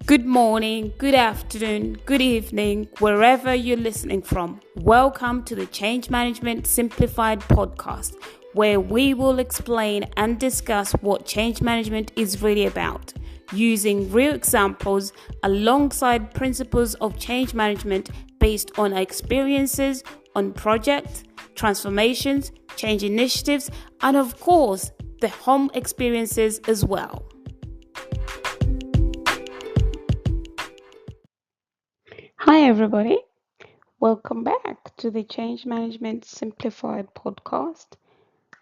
Good morning, good afternoon, good evening, wherever you're listening from. Welcome to the Change Management Simplified podcast, where we will explain and discuss what change management is really about, using real examples alongside principles of change management based on our experiences on projects, transformations, change initiatives, and of course, the home experiences as well. Hi, everybody. Welcome back to the Change Management Simplified podcast.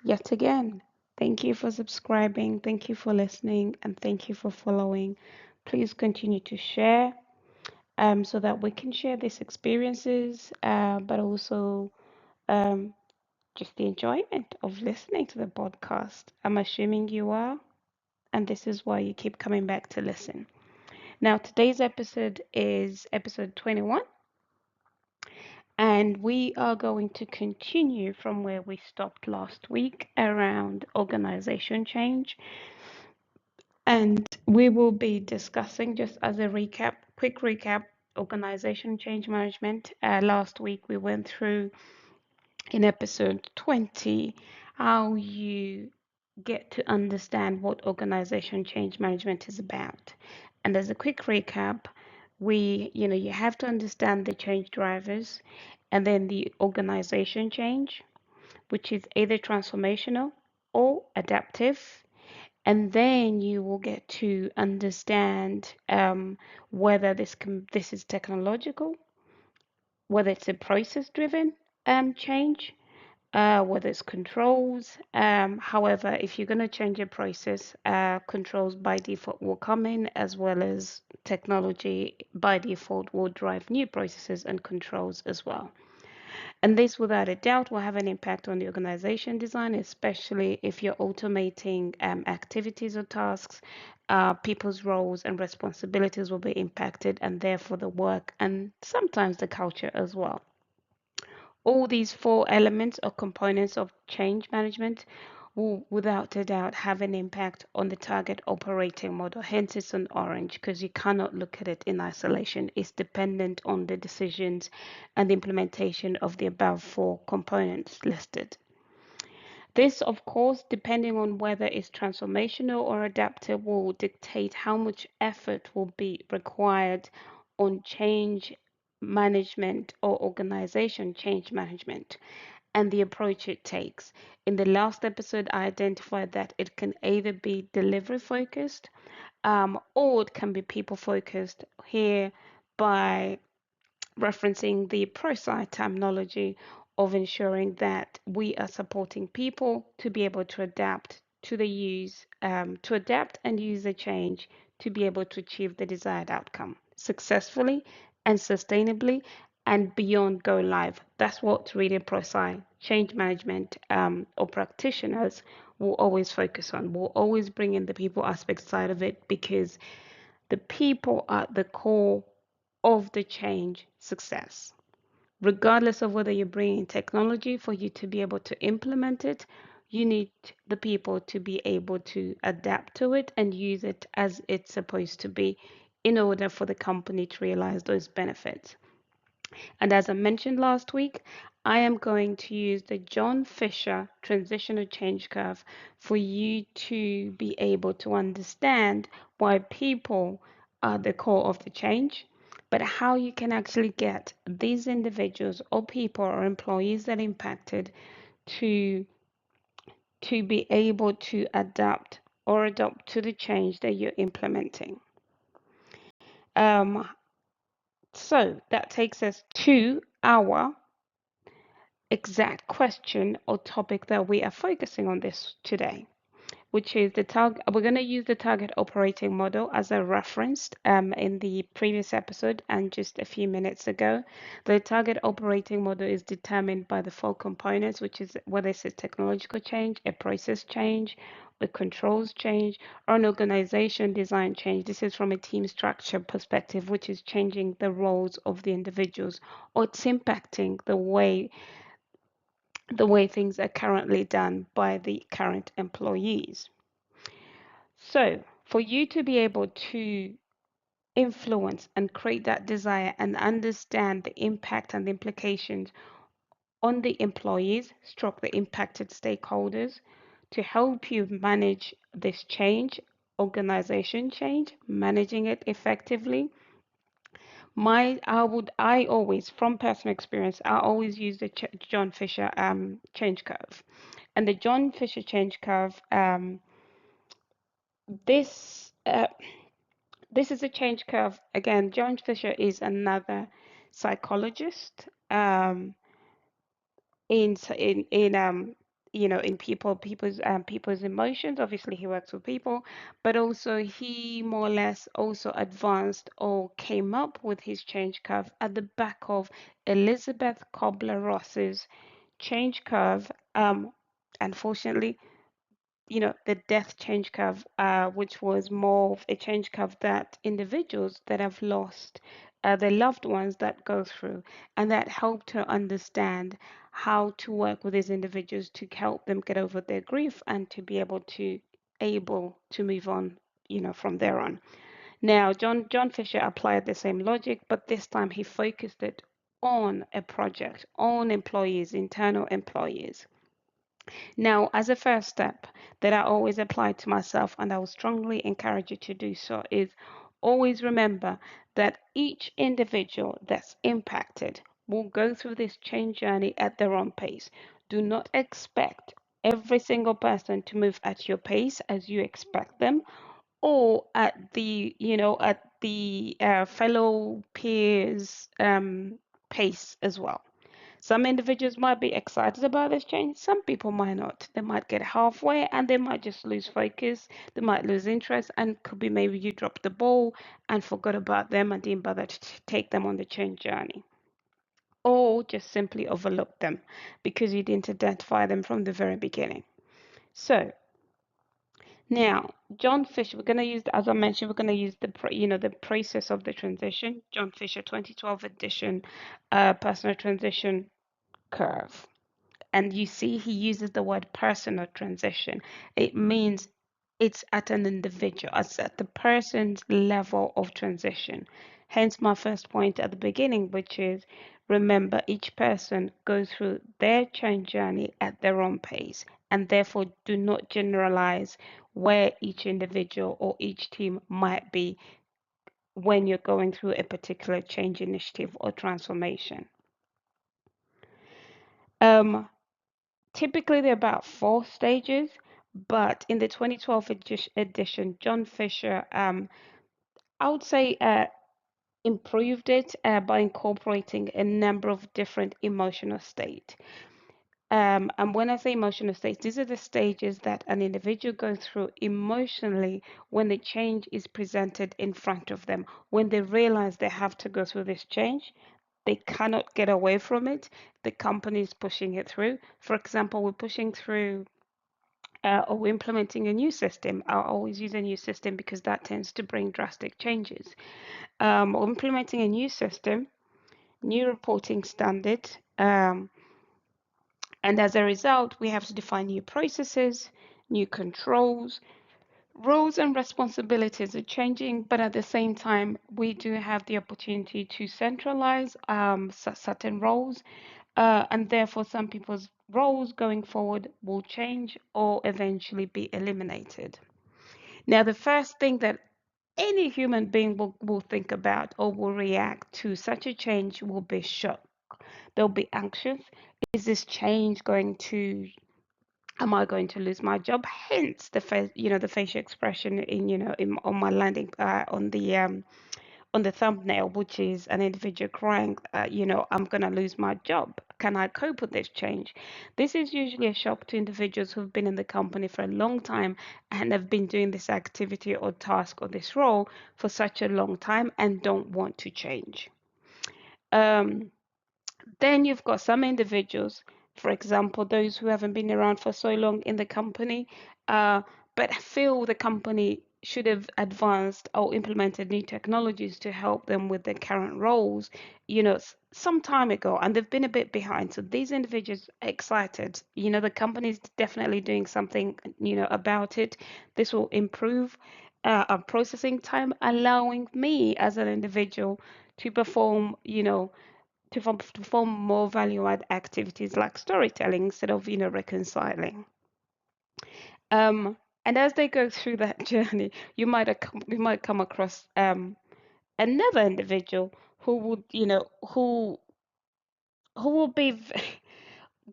Yet again, thank you for subscribing, thank you for listening, and thank you for following. Please continue to share so that we can share these experiences, but also just the enjoyment of listening to the podcast. I'm assuming you are, and this is why you keep coming back to listen. Now, today's episode is episode 21. And we are going to continue from where we stopped last week around organization change. And we will be discussing, just as a quick recap, organization change management. Last week we went through in episode 20 how you get to understand what organization change management is about. And as a quick recap, you have to understand the change drivers and then the organization change, which is either transformational or adaptive. And then you will get to understand whether this is technological, whether it's a process driven change, whether it's controls. However, if you're going to change a process, controls by default will come in, as well as technology by default will drive new processes and controls as well. And this, without a doubt, will have an impact on the organization design, especially if you're automating activities or tasks. People's roles and responsibilities will be impacted, and therefore the work and sometimes the culture as well. All these four elements or components of change management will, without a doubt, have an impact on the target operating model. Hence, it's an orange because you cannot look at it in isolation. It's dependent on the decisions and the implementation of the above four components listed. This, of course, depending on whether it's transformational or adaptive, will dictate how much effort will be required on change management or organization change management and the approach it takes. In the last episode, I identified that it can either be delivery focused or it can be people focused here by referencing the ProSci terminology of ensuring that we are supporting people to be able to adapt to to adapt and use the change to be able to achieve the desired outcome successfully and sustainably and beyond go live. That's what really ProSci change management or practitioners will always focus on. We'll always bring in the people aspect side of it because the people are at the core of the change success. Regardless of whether you're bringing technology for you to be able to implement it, you need the people to be able to adapt to it and use it as it's supposed to be in order for the company to realize those benefits. And as I mentioned last week, I am going to use the johnfisher transitional change curve for you to be able to understand why people are the core of the change, but how you can actually get these individuals or people or employees that are impacted to be able to adapt or adopt to the change that you're implementing. So that takes us to our exact question or topic that we are focusing on this today, which is the target. We're going to use the target operating model as I referenced in the previous episode and just a few minutes ago. The target operating model is determined by the four components, which is whether it's a technological change, a process change, a controls change, or an organization design change. This is from a team structure perspective, which is changing the roles of the individuals, or it's impacting the way things are currently done by the current employees. So for you to be able to influence and create that desire and understand the impact and the implications on the employees, stroke the impacted stakeholders to help you manage this change, organization change, managing it effectively. I always, from personal experience, I always use the John Fisher change curve, and the John Fisher change curve. This this is a change curve. Again, John Fisher is another psychologist. In in people's emotions. Obviously he works with people, but also he more or less also advanced or came up with his change curve at the back of Elizabeth Kubler-Ross's change curve. Unfortunately, the death change curve, which was more of a change curve that individuals that have lost their loved ones that go through, and that helped her understand how to work with these individuals to help them get over their grief and to be able to move on, from there on. Now, John Fisher applied the same logic, but this time he focused it on a project, on employees, internal employees. Now, as a first step that I always apply to myself, and I will strongly encourage you to do so, is always remember that each individual that's impacted will go through this change journey at their own pace. Do not expect every single person to move at your pace as you expect them, or at the fellow peers pace as well. Some individuals might be excited about this change, some people might not. They might get halfway and they might just lose focus, they might lose interest, and could be maybe you dropped the ball and forgot about them and didn't bother to take them on the change journey. Or just simply overlooked them because you didn't identify them from the very beginning. So now, John Fisher, we're going to use, as I mentioned, we're going to use the process of the transition, John Fisher 2012 edition, personal transition curve. And you see he uses the word personal transition. It means it's at an individual, it's at the person's level of transition. Hence my first point at the beginning, which is remember each person goes through their change journey at their own pace, and therefore do not generalize where each individual or each team might be when you're going through a particular change initiative or transformation. Typically, there are about 4 stages, but in the 2012 edition, John Fisher, I would say, improved it by incorporating a number of different emotional states. And when I say emotional states, these are the stages that an individual goes through emotionally when the change is presented in front of them, when they realize they have to go through this change. They cannot get away from it. The company is pushing it through. For example, we're pushing through or we're implementing a new system. I'll always use a new system because that tends to bring drastic changes. Or implementing a new system, new reporting standard, and as a result, we have to define new processes, new controls. Roles and responsibilities are changing, but at the same time, we do have the opportunity to centralize certain roles, and therefore some people's roles going forward will change or eventually be eliminated. Now, the first thing that any human being will think about or will react to such a change will be shock. They'll be anxious. Is this change going to, am I going to lose my job? Hence the the facial expression on my landing on the thumbnail, which is an individual crying, I'm going to lose my job. Can I cope with this change? This is usually a shock to individuals who've been in the company for a long time and have been doing this activity or task or this role for such a long time and don't want to change. Then you've got some individuals, for example, those who haven't been around for so long in the company, but feel the company should have advanced or implemented new technologies to help them with their current roles, some time ago, and they've been a bit behind. So these individuals are excited. The company is definitely doing something, about it. This will improve processing time, allowing me as an individual to perform, to perform more value add activities like storytelling instead of, reconciling. And as they go through that journey, you might come across another individual who would, who will be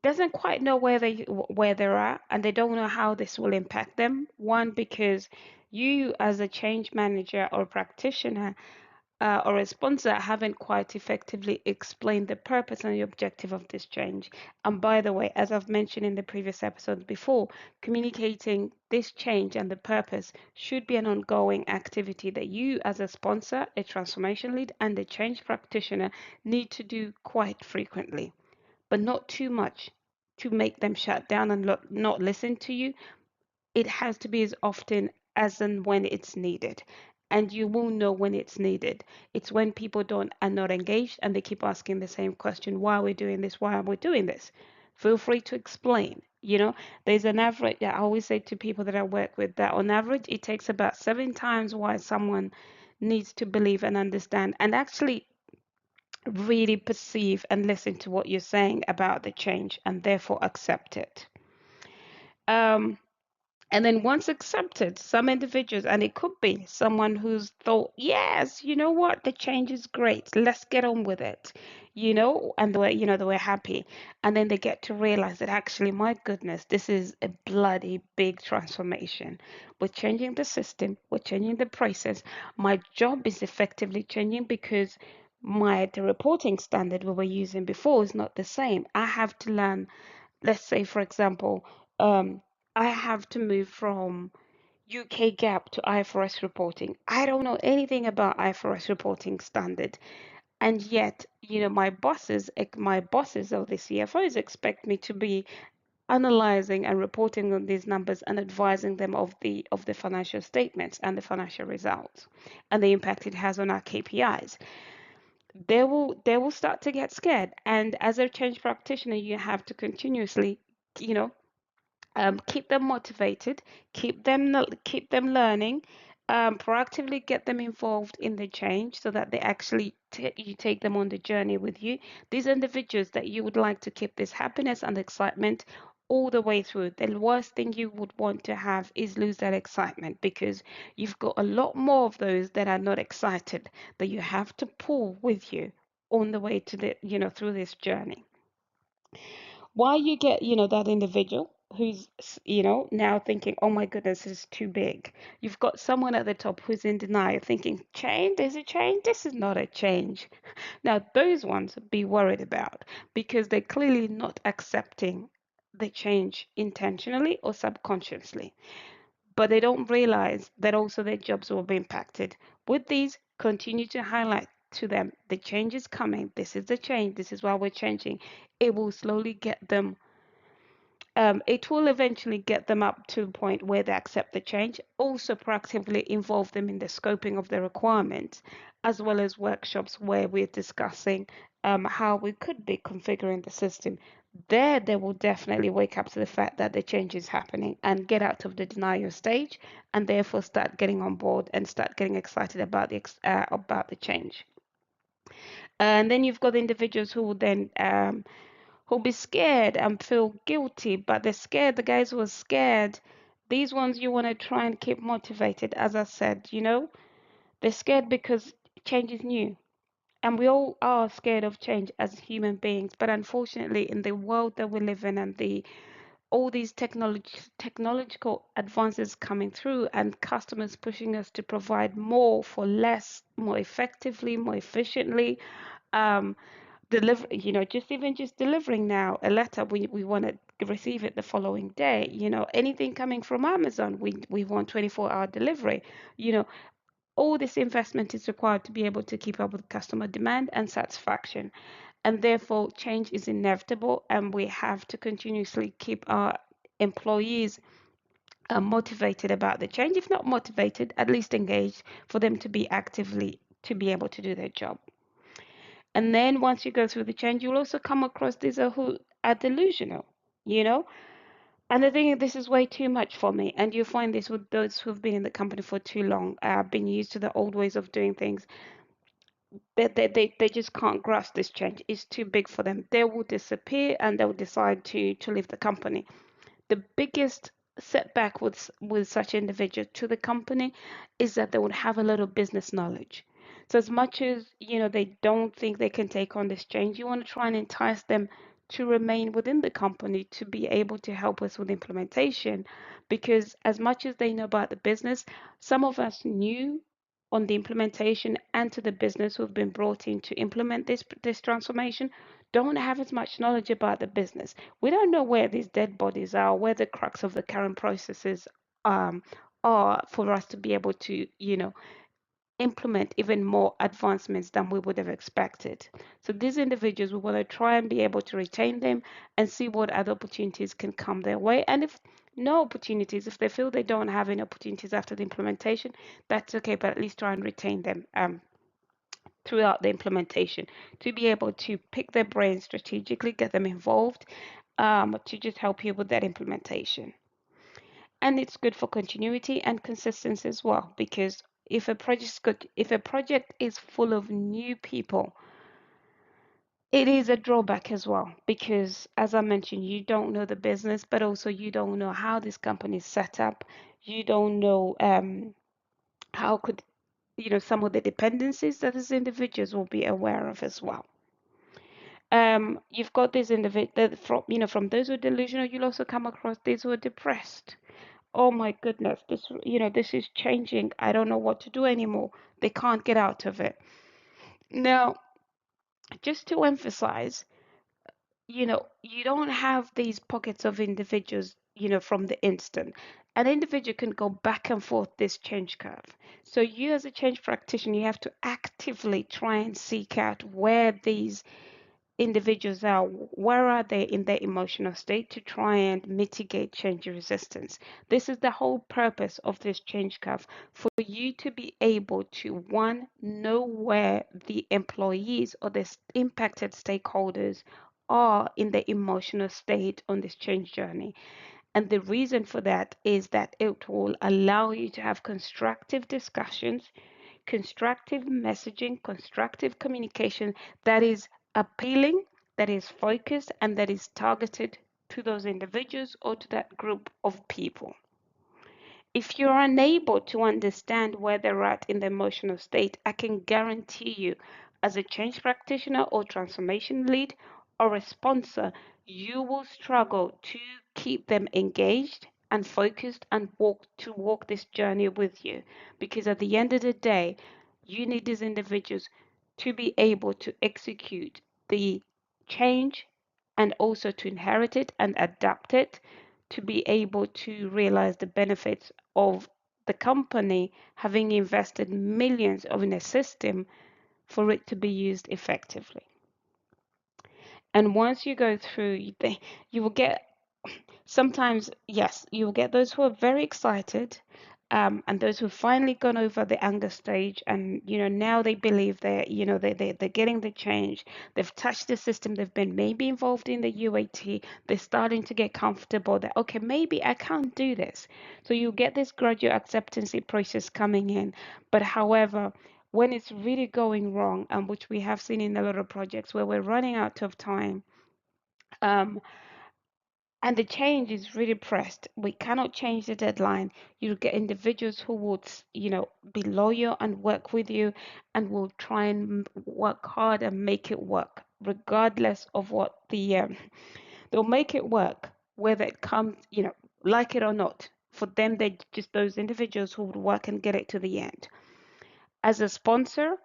doesn't quite know where they're at, and they don't know how this will impact them. One, because you as a change manager or practitioner or a sponsor haven't quite effectively explained the purpose and the objective of this change. And by the way, as I've mentioned in the previous episodes before, communicating this change and the purpose should be an ongoing activity that you as a sponsor, a transformation lead, and a change practitioner need to do quite frequently, but not too much to make them shut down and not listen to you. It has to be as often as and when it's needed. And you will know when it's needed. It's when people don't are not engaged and they keep asking the same question, why are we doing this? Why are we doing this? Feel free to explain. There's an average. I always say to people that I work with that on average, it takes about 7 times why someone needs to believe and understand and actually really perceive and listen to what you're saying about the change and therefore accept it. Um, and then once accepted, some individuals, and it could be someone who's thought, yes, you know what, the change is great. Let's get on with it, and they were happy. And then they get to realize that actually, my goodness, this is a bloody big transformation. We're changing the system, we're changing the process. My job is effectively changing because the reporting standard we were using before is not the same. I have to learn, let's say, for example, I have to move from UK GAAP to IFRS reporting. I don't know anything about IFRS reporting standard. And yet, my bosses or the CFOs expect me to be analyzing and reporting on these numbers and advising them of the financial statements and the financial results and the impact it has on our KPIs. They will start to get scared. And as a change practitioner, you have to continuously, you know, keep them motivated, keep them learning, proactively get them involved in the change so that they actually you take them on the journey with you. These individuals that you would like to keep this happiness and excitement all the way through. The worst thing you would want to have is lose that excitement, because you've got a lot more of those that are not excited that you have to pull with you on the way to through this journey. While you get, that individual who's, now thinking, oh my goodness, this is too big. You've got someone at the top who's in denial, thinking, change? There's a change? This is not a change. Now, those ones be worried about, because they're clearly not accepting the change intentionally or subconsciously, but they don't realize that also their jobs will be impacted. With these, continue to highlight to them the change is coming. This is the change. This is why we're changing. It will slowly get them. It will eventually get them up to the point where they accept the change. Also, proactively involve them in the scoping of the requirements, as well as workshops where we're discussing how we could be configuring the system. There, they will definitely wake up to the fact that the change is happening and get out of the denial stage, and therefore start getting on board and start getting excited about the change. And then you've got individuals who will then who'll be scared and feel guilty, but they're scared. The guys who are scared, these ones you want to try and keep motivated. As I said, they're scared because change is new. And we all are scared of change as human beings. But unfortunately, in the world that we live in, and all these technological advances coming through, and customers pushing us to provide more for less, more effectively, more efficiently, um, just delivering now a letter, we want to receive it the following day. Anything coming from Amazon, we want 24-hour delivery. All this investment is required to be able to keep up with customer demand and satisfaction, and therefore change is inevitable, and we have to continuously keep our employees motivated about the change. If not motivated, at least engaged, for them to be actively to be able to do their job. And then once you go through the change, you'll also come across these who are delusional, you know. And I think this is way too much for me. And you find this with those who've been in the company for too long, been used to the old ways of doing things. They just can't grasp this change. It's too big for them. They will disappear and they'll decide to leave the company. The biggest setback with such individuals to the company is that they would have a little business knowledge. So as much as they don't think they can take on this change, you want to try and entice them to remain within the company to be able to help us with implementation, because as much as they know about the business, some of us new on the implementation and to the business who've been brought in to implement this transformation don't have as much knowledge about the business. We don't know where these dead bodies are, where the crux of the current processes um, are for us to be able to, implement even more advancements than we would have expected. So these individuals, we want to try and be able to retain them and see what other opportunities can come their way. And if no opportunities, if they feel they don't have any opportunities after the implementation, that's okay, but at least try and retain them throughout the implementation to be able to pick their brains strategically, get them involved, to just help you with that implementation. And it's good for continuity and consistency as well, because if a project is full of new people, it is a drawback as well, because as I mentioned, you don't know the business, but also you don't know how this company is set up. You don't know how could some of the dependencies that these individuals will be aware of as well. You've got these individuals from those who are delusional. You'll also come across these who are depressed. Oh my goodness, this is changing. I don't know what to do anymore. They can't get out of it. Now, just to emphasize, you don't have these pockets of individuals, from the instant. An individual can go back and forth this change curve. So you as a change practitioner, you have to actively try and seek out where these individuals are, where are they in their emotional state to try and mitigate change resistance. This is the whole purpose of this change curve, for you to be able to, one, know where the employees or the impacted stakeholders are in the emotional state on this change journey. And the reason for that is that it will allow you to have constructive discussions, constructive messaging, constructive communication that is appealing, that is focused, and that is targeted to those individuals or to that group of people. If you're unable to understand where they're at in the emotional state, I can guarantee you, as a change practitioner or transformation lead or a sponsor, you will struggle to keep them engaged and focused and walk this journey with you. Because at the end of the day, you need these individuals to be able to execute the change and also to inherit it and adapt it, to be able to realize the benefits of the company having invested millions of in a system for it to be used effectively. And once you go through, you will get sometimes, yes, you will get those who are very excited, and those who've finally gone over the anger stage, and now they believe they're getting the change. They've touched the system. They've been maybe involved in the UAT. They're starting to get comfortable that, okay, maybe I can't do this. So you get this gradual acceptance process coming in. But however, when it's really going wrong, and which we have seen in a lot of projects where we're running out of time, um, and the change is really pressed. We cannot change the deadline. You'll get individuals who would, be loyal and work with you and will try and work hard and make it work, regardless of what they'll make it work, whether it comes, like it or not. For them, they're just those individuals who would work and get it to the end. As a sponsor,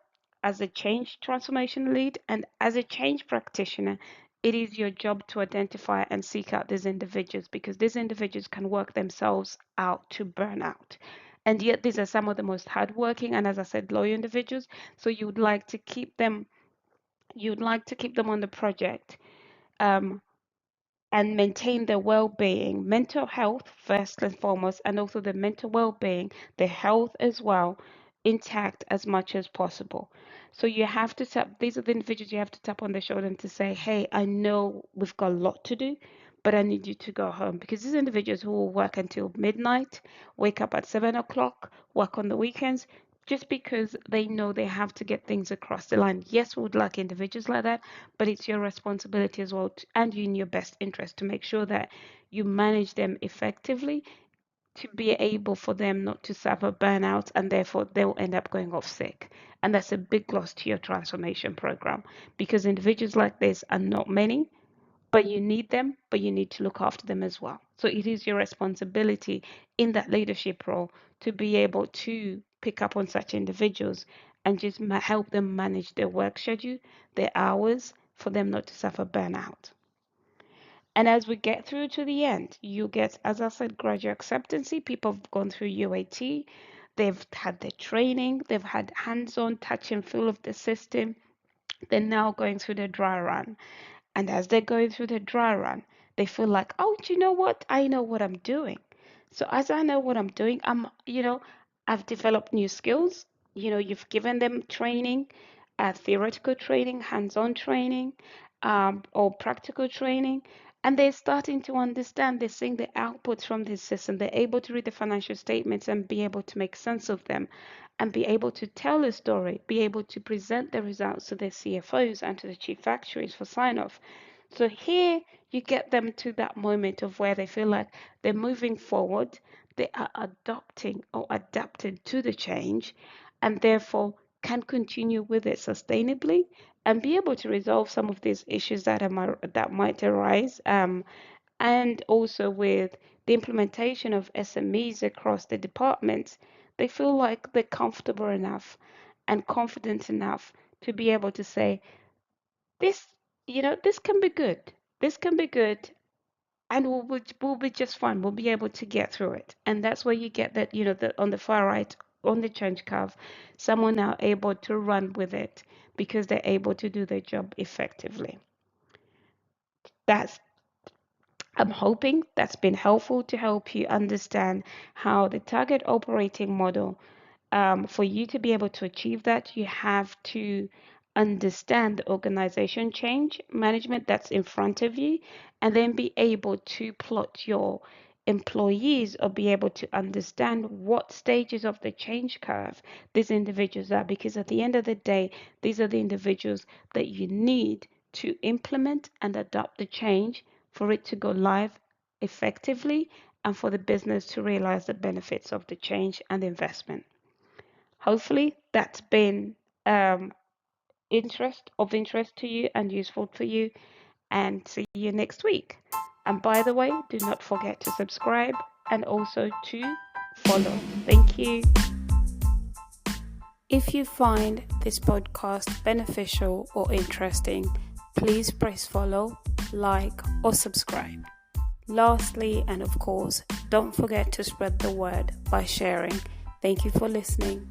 as a change transformation lead, and as a change practitioner, it is your job to identify and seek out these individuals, because these individuals can work themselves out to burnout. And yet these are some of the most hardworking and, as I said, loyal individuals. So you'd like to keep them on the project, um, and maintain their well-being, mental health first and foremost, and also the mental well-being, the health as well, intact as much as possible. So you have to tap, these are the individuals you have to tap on the shoulder and to say, hey, I know we've got a lot to do, but I need you to go home, because these individuals who will work until midnight, wake up at 7 o'clock, work on the weekends, just because they know they have to get things across the line. Yes, we would like individuals like that, but it's your responsibility as well, and in your best interest, to make sure that you manage them effectively, to be able for them not to suffer burnout, and therefore they'll end up going off sick. And that's a big loss to your transformation program, because individuals like this are not many, but you need them, but you need to look after them as well. So it is your responsibility in that leadership role to be able to pick up on such individuals and just help them manage their work schedule, their hours, for them not to suffer burnout. And as we get through to the end, you get, as I said, graduate acceptance. People have gone through UAT, they've had their training, they've had hands-on touch and feel of the system. They're now going through the dry run. And as they're going through the dry run, they feel like, oh, do you know what? I know what I'm doing. So as I know what I'm doing, I've developed new skills. You've given them training, theoretical training, hands-on training, or practical training, and they're starting to understand. They're seeing the outputs from this system. They're able to read the financial statements and be able to make sense of them, and be able to tell a story, be able to present the results to their CFOs and to the chief actuaries for sign-off. So here you get them to that moment of where they feel like they're moving forward, they are adopting or adapted to the change, and therefore can continue with it sustainably and be able to resolve some of these issues that might arise. And also with the implementation of SMEs across the departments, they feel like they're comfortable enough and confident enough to be able to say, this, this can be good. This can be good, and we'll be just fine. We'll be able to get through it. And that's where you get that, on the far right, on the change curve, someone now able to run with it because they're able to do their job effectively. I'm hoping that's been helpful to help you understand how the target operating model, for you to be able to achieve that, you have to understand the organization change management that's in front of you, and then be able to plot your employees, or be able to understand what stages of the change curve these individuals are, because at the end of the day, these are the individuals that you need to implement and adopt the change for it to go live effectively, and for the business to realize the benefits of the change and investment. Hopefully that's been interest to you and useful for you, and see you next week. And by the way, do not forget to subscribe and also to follow. Thank you. If you find this podcast beneficial or interesting, please press follow, like, or subscribe. Lastly, and of course, don't forget to spread the word by sharing. Thank you for listening.